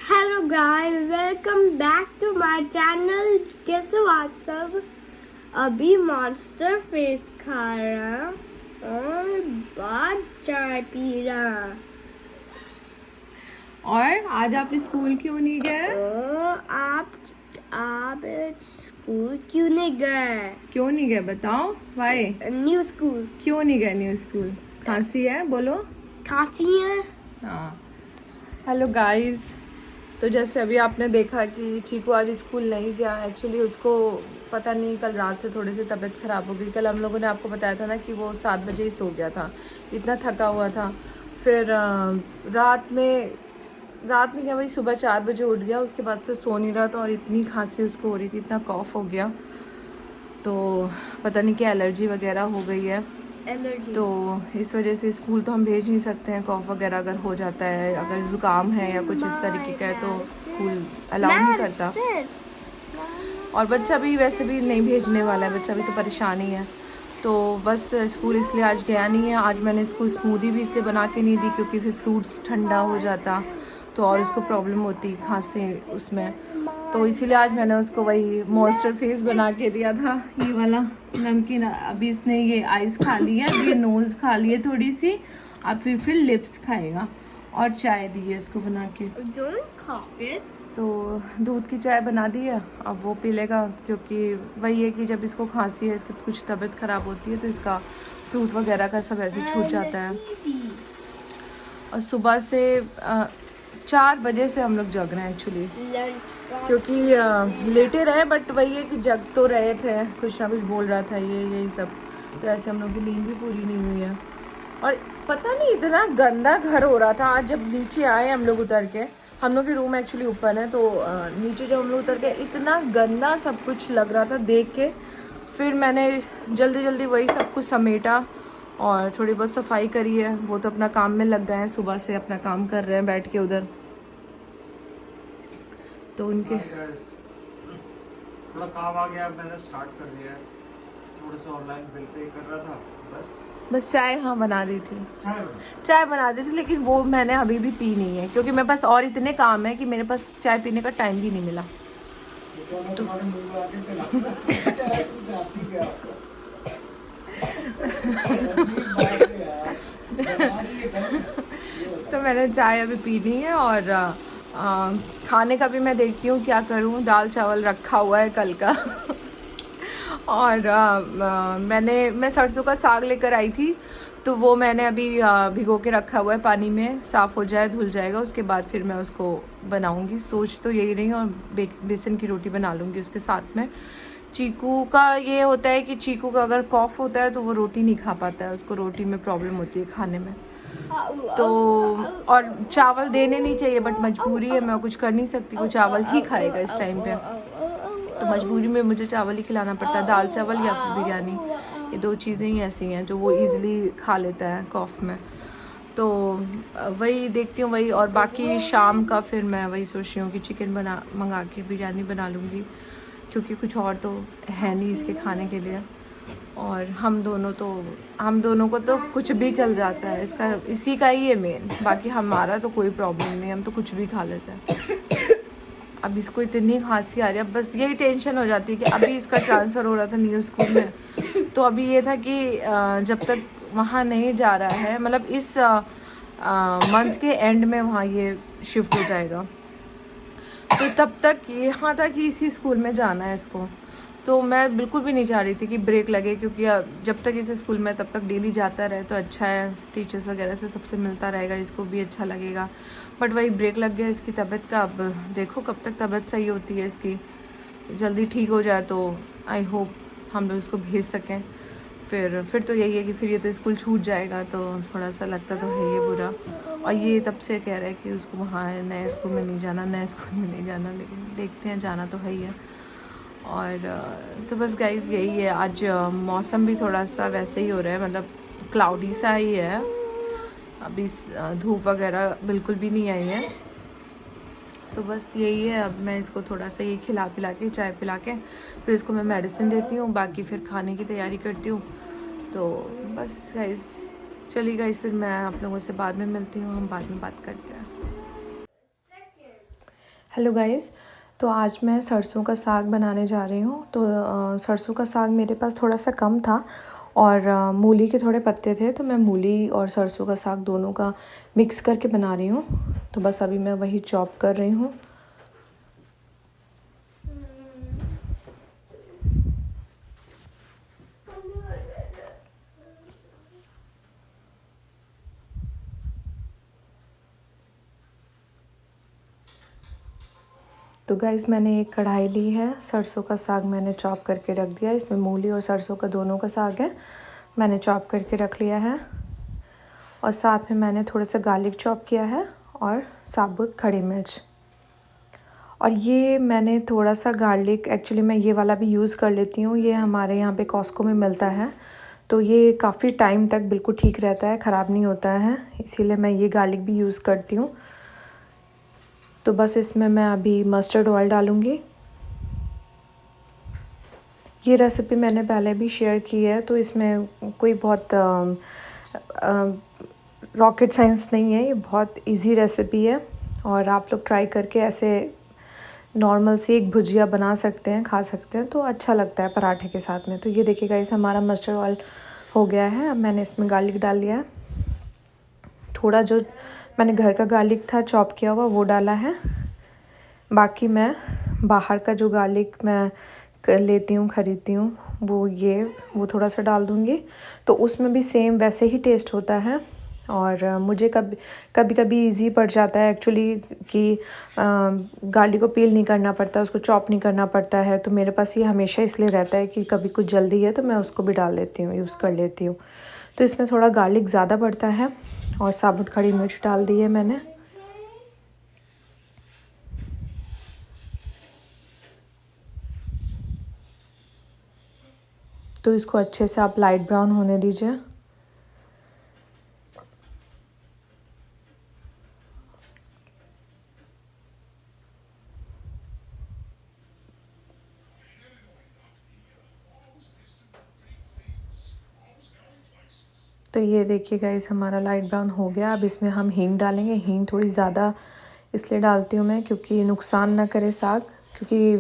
Hello guys, welcome back to my channel. कैसे हो आप सब? अभी मॉन्स्टर फेस खा रहा और बाद चाय पी रहा। और आज आप स्कूल क्यों नहीं गए? आप स्कूल क्यों नहीं गए? क्यों नहीं गए बताओ? वाई? New school. क्यों नहीं गए न्यू स्कूल? खांसी है? बोलो। खांसी है। हाँ। हेलो गाइस, तो जैसे अभी आपने देखा कि चीकू आज स्कूल नहीं गया। एक्चुअली उसको पता नहीं, कल रात से थोड़ी सी तबीयत ख़राब हो गई। कल हम लोगों ने आपको बताया था ना कि वो 7 बजे ही सो गया था, इतना थका हुआ था। फिर रात में क्या, वही सुबह 4 बजे उठ गया। उसके बाद से सो नहीं रहा था और इतनी खांसी उसको हो रही थी, इतना कॉफ हो गया, तो पता नहीं क्या एलर्जी वगैरह हो गई है। तो इस वजह से स्कूल तो हम भेज नहीं सकते हैं। कॉफ वगैरह अगर हो जाता है, अगर ज़ुकाम है या कुछ इस तरीके का है, तो स्कूल अलाउ नहीं करता। और बच्चा भी वैसे भी नहीं भेजने वाला है, बच्चा भी तो परेशान ही है। तो बस स्कूल इसलिए आज गया नहीं है। आज मैंने इसको स्मूदी भी इसलिए बना के नहीं दी क्योंकि फिर फ्रूट्स ठंडा हो जाता तो और उसको प्रॉब्लम होती खांसी उसमें। तो इसीलिए आज मैंने उसको वही मॉन्स्टर फेस बना के दिया था, ये वाला नमकीन। अभी इसने ये आइस खा ली है, ये नोज़ खा ली है थोड़ी सी, अब फिर लिप्स खाएगा। और चाय दी है इसको बना के। तो दूध की चाय बना दी है, अब वो पी लेगा। क्योंकि वही है कि जब इसको खांसी है, इसकी कुछ तबीयत ख़राब होती है, तो इसका फ्रूट वगैरह का सब ऐसे छूट जाता है। और सुबह से 4 बजे से हम लोग जग रहे हैं एक्चुअली, क्योंकि लेटे रहे, बट वही है कि जग तो रहे थे, कुछ ना कुछ बोल रहा था यही सब। तो ऐसे हम लोग की नींद भी पूरी नहीं हुई है। और पता नहीं इतना गंदा घर हो रहा था आज जब नीचे आए हम लोग उतर के। हम लोग के रूम एक्चुअली ऊपर है, तो नीचे जब हम लोग उतर के इतना गंदा सब कुछ लग रहा था देख के। फिर मैंने जल्दी वही सब कुछ समेटा और थोड़ी बहुत सफाई करी है। वो तो अपना काम में लग गए हैं, सुबह से अपना काम कर रहे हैं बैठ के उधर। तो उनके थोड़ा काम आ गया, मैंने स्टार्ट कर दिया है। थोड़ा सा ऑनलाइन बिल पे कर रहा था, बस चाय हाँ बना दी थी, चाय बना दी थी, लेकिन वो मैंने अभी भी पी नहीं है क्योंकि मेरे पास और इतने काम है कि मेरे पास चाय पीने का टाइम भी नहीं मिला। तो मैंने चाय अभी पी नहीं है। और खाने का भी मैं देखती हूँ क्या करूँ। दाल चावल रखा हुआ है कल का। और मैं सरसों का साग लेकर आई थी, तो वो मैंने अभी भिगो के रखा हुआ है पानी में, साफ़ हो जाए धुल जाएगा, उसके बाद फिर मैं उसको बनाऊंगी। सोच तो यही रही हूँ, और बेसन की रोटी बना लूँगी उसके साथ में। चीकू का ये होता है कि चीकू का अगर कॉफ़ होता है तो वो रोटी नहीं खा पाता है, उसको रोटी में प्रॉब्लम होती है खाने में। तो और चावल देने नहीं चाहिए, बट मजबूरी है, मैं कुछ कर नहीं सकती, वो चावल ही खाएगा इस टाइम पे। तो मजबूरी में मुझे चावल ही खिलाना पड़ता है, दाल चावल या फिर बिरयानी। ये 2 चीज़ें ही ऐसी हैं जो वो इजीली खा लेता है कॉफ़ में। तो वही देखती हूँ वही। और बाकी शाम का फिर मैं वही सोच रही हूँ कि चिकन मंगा के बिरयानी बना लूँगी, क्योंकि कुछ और तो है नहीं इसके खाने के लिए। और हम दोनों को तो कुछ भी चल जाता है, इसका इसी का ही है मेन। बाकी हमारा तो कोई प्रॉब्लम नहीं, हम तो कुछ भी खा लेते हैं। अब इसको इतनी खांसी आ रही है, बस यही टेंशन हो जाती है कि अभी इसका ट्रांसफ़र हो रहा था न्यू स्कूल में, तो अभी ये था कि जब तक वहाँ नहीं जा रहा है, मतलब इस मंथ के एंड में वहाँ ये शिफ्ट हो जाएगा, तो तब तक यहाँ था कि इसी स्कूल में जाना है इसको। तो मैं बिल्कुल भी नहीं चाह रही थी कि ब्रेक लगे, क्योंकि जब तक इस स्कूल में तब तक डेली जाता रहे तो अच्छा है, टीचर्स वगैरह से सबसे मिलता रहेगा, इसको भी अच्छा लगेगा। बट वही ब्रेक लग गया इसकी तबीयत का। अब देखो कब तक तबीयत सही होती है इसकी, जल्दी ठीक हो जाए तो आई होप हम लोग इसको भेज सकें। फिर तो यही है कि फिर ये तो स्कूल छूट जाएगा, तो थोड़ा सा लगता तो है ये बुरा। और ये तब से कह रहा है कि उसको वहाँ नए स्कूल में नहीं जाना, नए स्कूल में नहीं जाना, लेकिन देखते हैं, जाना तो है ही है। और तो बस गाइस यही है। आज मौसम भी थोड़ा सा वैसे ही हो रहा है, मतलब क्लाउडी सा ही है, अभी धूप वगैरह बिल्कुल भी नहीं आई है। तो बस यही है। अब मैं इसको थोड़ा सा ये खिला पिला के, चाय पिला के, फिर इसको मैं मेडिसिन देती हूँ, बाकी फिर खाने की तैयारी करती हूँ। तो बस गाइस, चलिए गाइस, फिर मैं आप लोगों से बाद में मिलती हूँ, हम बाद में बात करते हैं। हेलो गाइस, तो आज मैं सरसों का साग बनाने जा रही हूँ। तो सरसों का साग मेरे पास थोड़ा सा कम था और मूली के थोड़े पत्ते थे, तो मैं मूली और सरसों का साग दोनों का मिक्स करके बना रही हूँ। तो बस अभी मैं वही चॉप कर रही हूँ। तो गाइस, मैंने एक कढ़ाई ली है, सरसों का साग मैंने चॉप करके रख दिया। इसमें मूली और सरसों का दोनों का साग है, मैंने चॉप करके रख लिया है। और साथ में मैंने थोड़ा सा गार्लिक चॉप किया है और साबुत खड़ी मिर्च। और ये मैंने थोड़ा सा गार्लिक, एक्चुअली मैं ये वाला भी यूज़ कर लेती हूँ, ये हमारे यहाँ पे कॉस्को में मिलता है, तो ये काफ़ी टाइम तक बिल्कुल ठीक रहता है, ख़राब नहीं होता है, इसीलिए मैं ये गार्लिक भी यूज़ करती हूँ। तो बस इसमें मैं अभी मस्टर्ड ऑयल डालूँगी। ये रेसिपी मैंने पहले भी शेयर की है, तो इसमें कोई बहुत रॉकेट साइंस नहीं है, ये बहुत इजी रेसिपी है। और आप लोग ट्राई करके ऐसे नॉर्मल सी एक भुजिया बना सकते हैं, खा सकते हैं, तो अच्छा लगता है पराठे के साथ में। तो ये देखिएगा, इस हमारा मस्टर्ड ऑयल हो गया है। अब मैंने इसमें गार्लिक डाल दिया है, थोड़ा जो मैंने घर का गार्लिक था चॉप किया हुआ वो डाला है। बाकी मैं बाहर का जो गार्लिक मैं लेती हूँ, ख़रीदती हूँ, वो थोड़ा सा डाल दूँगी, तो उसमें भी सेम वैसे ही टेस्ट होता है। और मुझे कभी ईज़ी पड़ जाता है एक्चुअली कि गार्लिक को पील नहीं करना पड़ता, उसको चॉप नहीं करना पड़ता है, तो मेरे पास ये हमेशा इसलिए रहता है कि कभी कुछ जल्दी है तो मैं उसको भी डाल लेती हूँ, यूज़ कर लेती हूँ। तो इसमें थोड़ा गार्लिक ज़्यादा पड़ता है और साबुत खड़ी मिर्च डाल दी है मैंने। तो इसको अच्छे से आप लाइट ब्राउन होने दीजिए। तो ये देखिएगा, इस हमारा लाइट ब्राउन हो गया। अब इसमें हम हींग डालेंगे। हींग थोड़ी ज़्यादा इसलिए डालती हूँ मैं क्योंकि नुकसान ना करे साग, क्योंकि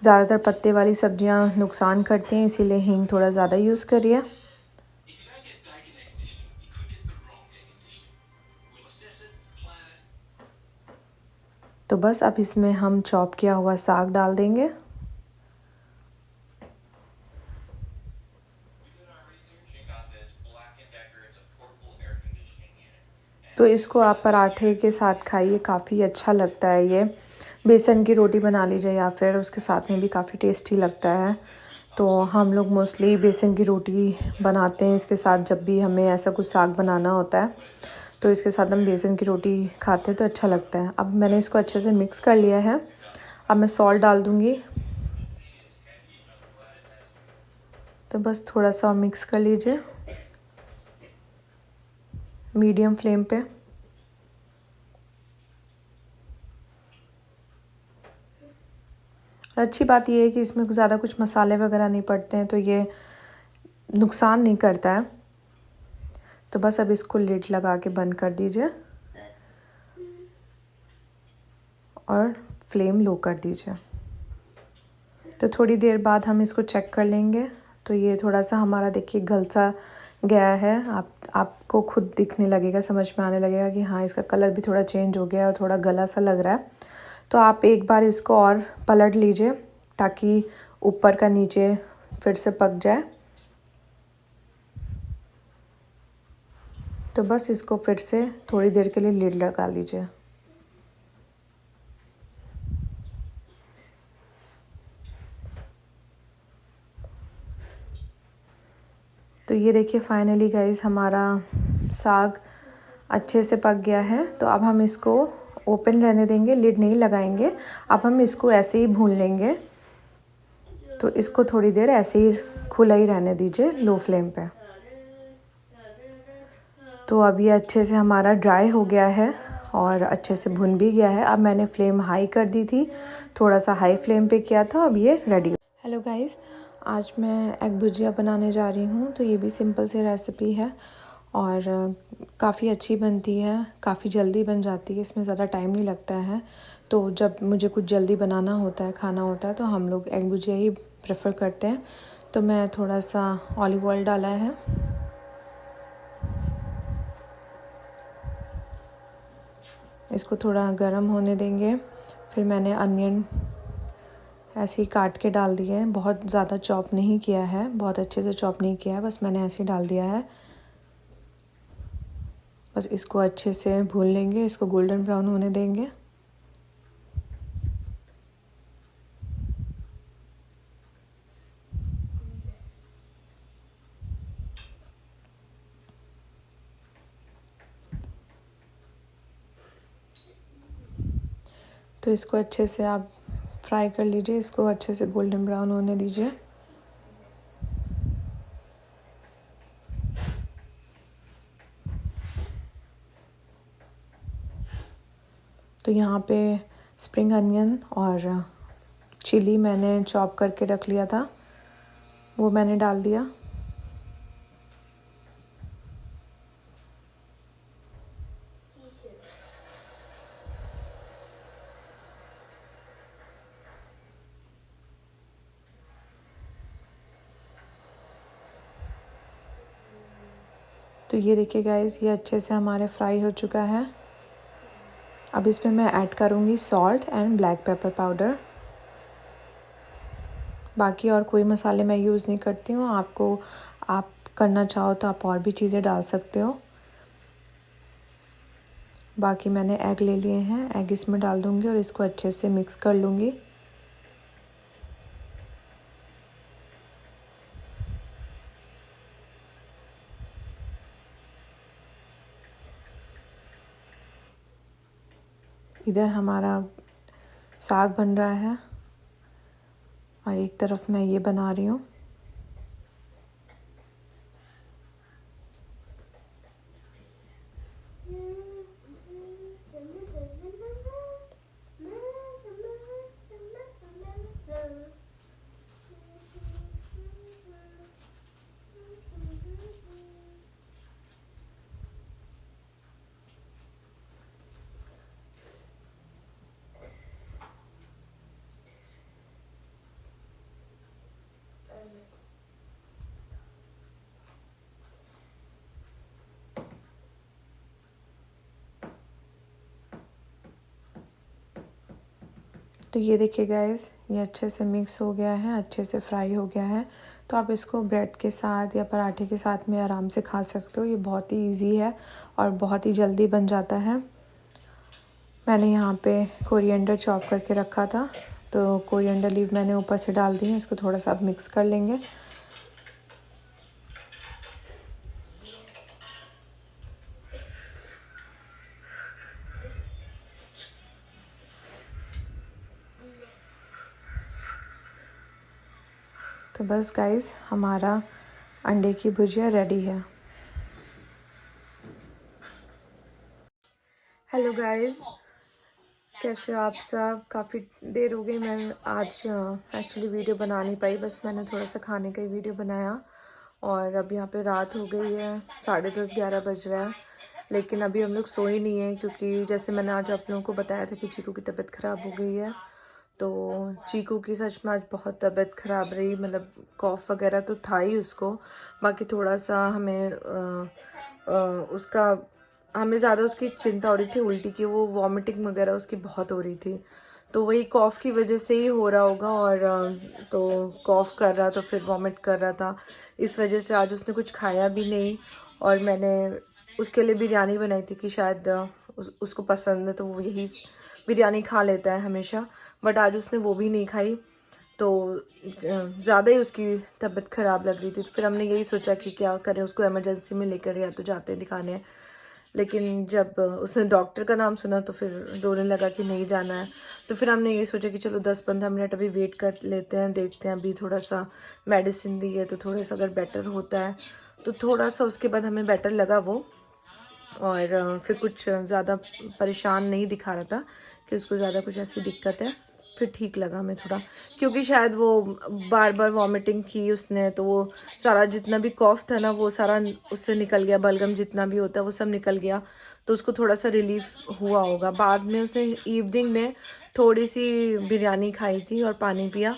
ज़्यादातर पत्ते वाली सब्जियाँ नुकसान करती हैं, इसीलिए हींग थोड़ा ज़्यादा यूज़ करिए। तो बस अब इसमें हम चॉप किया हुआ साग डाल देंगे। तो इसको आप पराठे के साथ खाइए, काफ़ी अच्छा लगता है ये। बेसन की रोटी बना लीजिए या फिर उसके साथ में भी काफ़ी टेस्टी लगता है। तो हम लोग मोस्टली बेसन की रोटी बनाते हैं इसके साथ, जब भी हमें ऐसा कुछ साग बनाना होता है तो इसके साथ हम बेसन की रोटी खाते हैं, तो अच्छा लगता है। अब मैंने इसको अच्छे से मिक्स कर लिया है। अब मैं सॉल्ट डाल दूँगी। तो बस थोड़ा सा और मिक्स कर लीजिए मीडियम फ्लेम पे। और अच्छी बात यह है कि इसमें ज़्यादा कुछ मसाले वगैरह नहीं पड़ते हैं, तो ये नुकसान नहीं करता है। तो बस अब इसको लिड लगा के बंद कर दीजिए और फ्लेम लो कर दीजिए। तो थोड़ी देर बाद हम इसको चेक कर लेंगे। तो ये थोड़ा सा हमारा देखिए गल सा गया है। आपको खुद दिखने लगेगा, समझ में आने लगेगा कि हाँ, इसका कलर भी थोड़ा चेंज हो गया और थोड़ा गला सा लग रहा है। तो आप एक बार इसको और पलट लीजिए ताकि ऊपर का नीचे फिर से पक जाए। तो बस इसको फिर से थोड़ी देर के लिए लिड लगा लीजिए। तो ये देखिए फाइनली गाइस, हमारा साग अच्छे से पक गया है। तो अब हम इसको ओपन रहने देंगे, लिड नहीं लगाएंगे। अब हम इसको ऐसे ही भून लेंगे। तो इसको थोड़ी देर ऐसे ही खुला ही रहने दीजिए लो फ्लेम पे। तो अब ये अच्छे से हमारा ड्राई हो गया है और अच्छे से भुन भी गया है। अब मैंने फ्लेम हाई कर दी थी, थोड़ा सा हाई फ्लेम पे किया था। अब ये रेडी। हेलो गाइस, आज मैं एग भुजिया बनाने जा रही हूँ। तो ये भी सिंपल सी रेसिपी है और काफ़ी अच्छी बनती है, काफ़ी जल्दी बन जाती है, इसमें ज़्यादा टाइम नहीं लगता है। तो जब मुझे कुछ जल्दी बनाना होता है, खाना होता है, तो हम लोग एग भुजिया ही प्रेफर करते हैं। तो मैं थोड़ा सा ऑलिव ऑयल डाला है, इसको थोड़ा गर्म होने देंगे। फिर मैंने अनियन ऐसे ही काट के डाल दिए हैं, बहुत ज़्यादा चॉप नहीं किया है, बहुत अच्छे से चॉप नहीं किया है, बस मैंने ऐसे ही डाल दिया है। बस इसको अच्छे से भून लेंगे, इसको गोल्डन ब्राउन होने देंगे। तो इसको अच्छे से आप फ्राई कर लीजिए, इसको अच्छे से गोल्डन ब्राउन होने दीजिए। तो यहाँ पे स्प्रिंग अनियन और चिली मैंने चॉप करके रख लिया था, वो मैंने डाल दिया। तो ये देखिए गाइस, ये अच्छे से हमारे फ्राई हो चुका है। अब इसमें मैं ऐड करूँगी salt and black pepper powder. बाकी और कोई मसाले मैं यूज़ नहीं करती हूँ। आप करना चाहो तो आप और भी चीज़ें डाल सकते हो। बाकी मैंने एग ले लिए हैं, एग इसमें डाल दूँगी और इसको अच्छे से मिक्स कर लूँगी। इधर हमारा साग बन रहा है और एक तरफ मैं ये बना रही हूँ। तो ये देखिए गाइस, ये अच्छे से मिक्स हो गया है, अच्छे से फ्राई हो गया है। तो आप इसको ब्रेड के साथ या पराठे के साथ में आराम से खा सकते हो। ये बहुत ही इजी है और बहुत ही जल्दी बन जाता है। मैंने यहाँ पे कोरिएंडर चॉप करके रखा था, तो कोरिएंडर लीव मैंने ऊपर से डाल दी है। इसको थोड़ा सा आप मिक्स कर लेंगे। तो बस गाइस, हमारा अंडे की भुजिया रेडी है। हेलो गाइस, कैसे हो आप सब? काफ़ी देर हो गई, मैं आज एक्चुअली वीडियो बना नहीं पाई, बस मैंने थोड़ा सा खाने का ही वीडियो बनाया। और अब यहाँ पे रात हो गई है, 10:30-11 बज रहा है, लेकिन अभी हम लोग सोए नहीं हैं, क्योंकि जैसे मैंने आज आप लोगों को बताया था कि चीकू की तबीयत ख़राब हो गई है। तो चीकू की सच में आज बहुत तबीयत ख़राब रही, मतलब कॉफ़ वगैरह तो था ही उसको, बाकी थोड़ा सा हमें ज़्यादा उसकी चिंता हो रही थी उल्टी की, वो वॉमिटिंग वगैरह उसकी बहुत हो रही थी। तो वही कॉफ़ की वजह से ही हो रहा होगा, और तो कॉफ़ कर रहा था, फिर वॉमिट कर रहा था, इस वजह से आज उसने कुछ खाया भी नहीं। और मैंने उसके लिए बिरयानी बनाई थी कि शायद उसको पसंद है, तो वो यही बिरयानी खा लेता है हमेशा, बट आज उसने वो भी नहीं खाई। तो ज़्यादा ही उसकी तबीयत ख़राब लग रही थी, तो फिर हमने यही सोचा कि क्या करें, उसको इमरजेंसी में लेकर या तो जाते दिखाने। लेकिन जब उसने डॉक्टर का नाम सुना तो फिर रोने लगा कि नहीं जाना है। तो फिर हमने यही सोचा कि चलो 10-15 मिनट अभी वेट कर लेते हैं, देखते हैं, अभी थोड़ा सा मेडिसिन दी है तो थोड़ा सा अगर बेटर होता है तो थोड़ा सा उसके बाद हमें बेटर लगा वो। और फिर कुछ ज़्यादा परेशान नहीं दिखा रहा था कि उसको ज़्यादा कुछ ऐसी दिक्कत है। फिर ठीक लगा हमें थोड़ा, क्योंकि शायद वो बार बार वॉमिटिंग की उसने, तो वो सारा जितना भी कॉफ था ना वो सारा उससे निकल गया, बलगम जितना भी होता है वो सब निकल गया, तो उसको थोड़ा सा रिलीफ हुआ होगा। बाद में उसने इवनिंग में थोड़ी सी बिरयानी खाई थी और पानी पिया,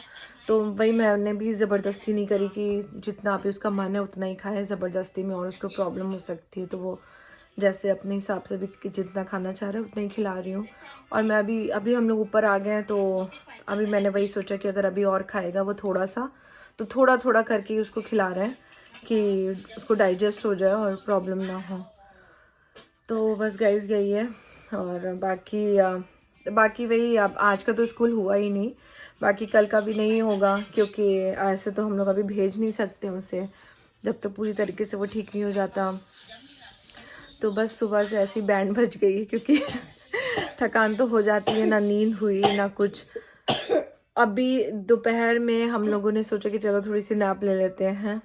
तो वही मैंने भी ज़बरदस्ती नहीं करी कि जितना भी उसका मन है उतना ही खाए ज़बरदस्ती में, और उसको प्रॉब्लम हो सकती है, तो वो जैसे अपने हिसाब से भी जितना खाना चाह रहा है उतना ही खिला रही हूँ। और मैं अभी हम लोग ऊपर आ गए हैं, तो अभी मैंने वही सोचा कि अगर अभी और खाएगा वो थोड़ा सा, तो थोड़ा थोड़ा करके उसको खिला रहे हैं कि उसको डाइजेस्ट हो जाए और प्रॉब्लम ना हो। तो बस गाइस यही है। और बाकी वही, अब आज का तो स्कूल हुआ ही नहीं, बाकी कल का भी नहीं होगा, क्योंकि ऐसे तो हम लोग अभी भेज नहीं सकते उसे जब तक पूरी तरीके से वो ठीक नहीं हो जाता। तो बस सुबह से ऐसी बैंड बज गई है, क्योंकि थकान तो हो जाती है, ना नींद हुई ना कुछ। अभी दोपहर में हम लोगों ने सोचा कि चलो थोड़ी सी नैप ले लेते हैं,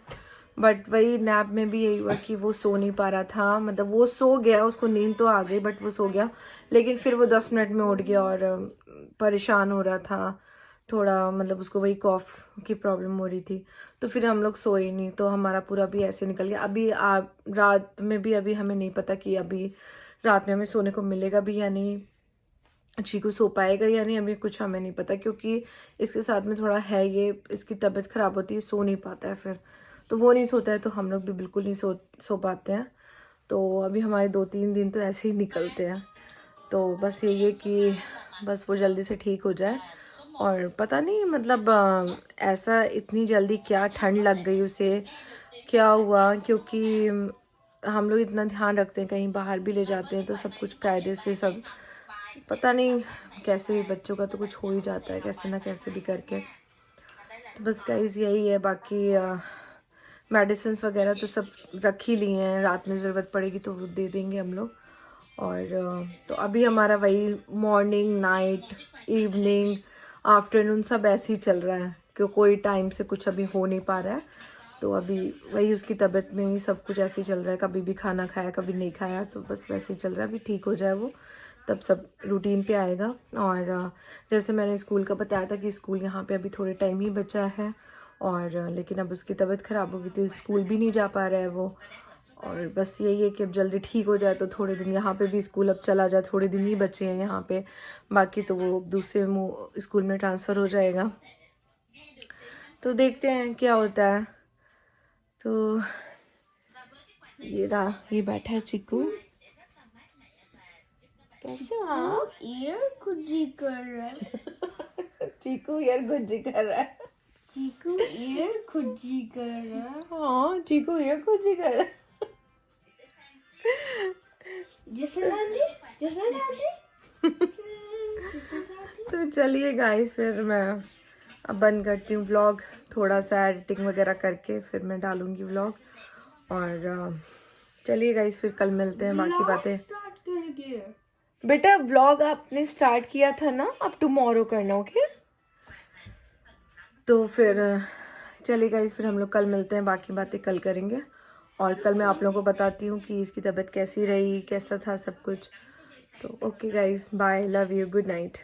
बट वही नैप में भी यही हुआ कि वो सो नहीं पा रहा था, मतलब वो सो गया, उसको नींद तो आ गई बट वो सो गया, लेकिन फिर वो 10 मिनट में उठ गया और परेशान हो रहा था थोड़ा, मतलब उसको वही कॉफ की प्रॉब्लम हो रही थी, तो फिर हम लोग सोए नहीं, तो हमारा पूरा भी ऐसे निकल गया। अभी रात में भी अभी हमें नहीं पता कि अभी रात में हमें सोने को मिलेगा भी या नहीं, चीकू सो पाएगा या नहीं, अभी कुछ हमें नहीं पता, क्योंकि इसके साथ में थोड़ा है ये, इसकी तबीयत ख़राब होती है, सो नहीं पाता है, फिर तो वो नहीं सोता है तो हम लोग भी बिल्कुल नहीं सो पाते हैं। तो अभी हमारे 2-3 दिन तो ऐसे ही निकलते हैं। तो बस यही है कि बस वो जल्दी से ठीक हो जाए। और पता नहीं मतलब ऐसा इतनी जल्दी क्या ठंड लग गई उसे, क्या हुआ, क्योंकि हम लोग इतना ध्यान रखते हैं, कहीं बाहर भी ले जाते हैं तो सब कुछ कायदे से सब, पता नहीं कैसे भी बच्चों का तो कुछ हो ही जाता है कैसे ना कैसे भी करके। तो बस गाइस यही है, बाकी मेडिसिन वगैरह तो सब रख ही लिए हैं, रात में ज़रूरत पड़ेगी तो वो दे देंगे हम लोग। और तो अभी हमारा वही मॉर्निंग, नाइट, इवनिंग, आफ्टरनून सब ऐसे ही चल रहा है, क्योंकि कोई टाइम से कुछ अभी हो नहीं पा रहा है, तो अभी वही उसकी तबीयत में ही सब कुछ ऐसे ही चल रहा है, कभी भी खाना खाया कभी नहीं खाया, तो बस वैसे ही चल रहा है। अभी ठीक हो जाए वो तब सब रूटीन पे आएगा। और जैसे मैंने स्कूल का बताया था कि स्कूल यहाँ पे अभी थोड़े टाइम ही बचा है, और लेकिन अब उसकी तबीयत ख़राब हो गई तो स्कूल भी नहीं जा पा रहा है वो। और बस यही है कि अब जल्दी ठीक हो जाए तो थोड़े दिन यहाँ पे भी स्कूल अब चला जाए, थोड़े दिन ही बचे हैं यहाँ पे, बाकी तो वो दूसरे स्कूल में ट्रांसफ़र हो जाएगा। तो देखते हैं क्या होता है। तो ये बैठा है चिक्कू, ईयर खुजी कर रहा है। चीकू यार गुज्जी कर रहा है। चीकू ईयर खुजी कर रहा है। हाँ चीकू यार गुज्जी कर रहा है। जैसे तो चलिए गाइस, फिर मैं अब बंद करती हूँ व्लॉग, थोड़ा सा एडिटिंग वगैरह करके फिर मैं डालूँगी व्लॉग। और चलिए गाइस, फिर कल मिलते हैं बाकी बातें। स्टार्ट कर दिया बेटा व्लॉग आपने स्टार्ट किया था ना, अब टुमारो करना, ओके? तो फिर चलिए गाइस, फिर हम लोग कल मिलते हैं, बाकी बातें कल करेंगे। और कल मैं आप लोगों को बताती हूँ कि इसकी तबीयत कैसी रही, कैसा था सब कुछ। तो okay guys, bye, love you, good night.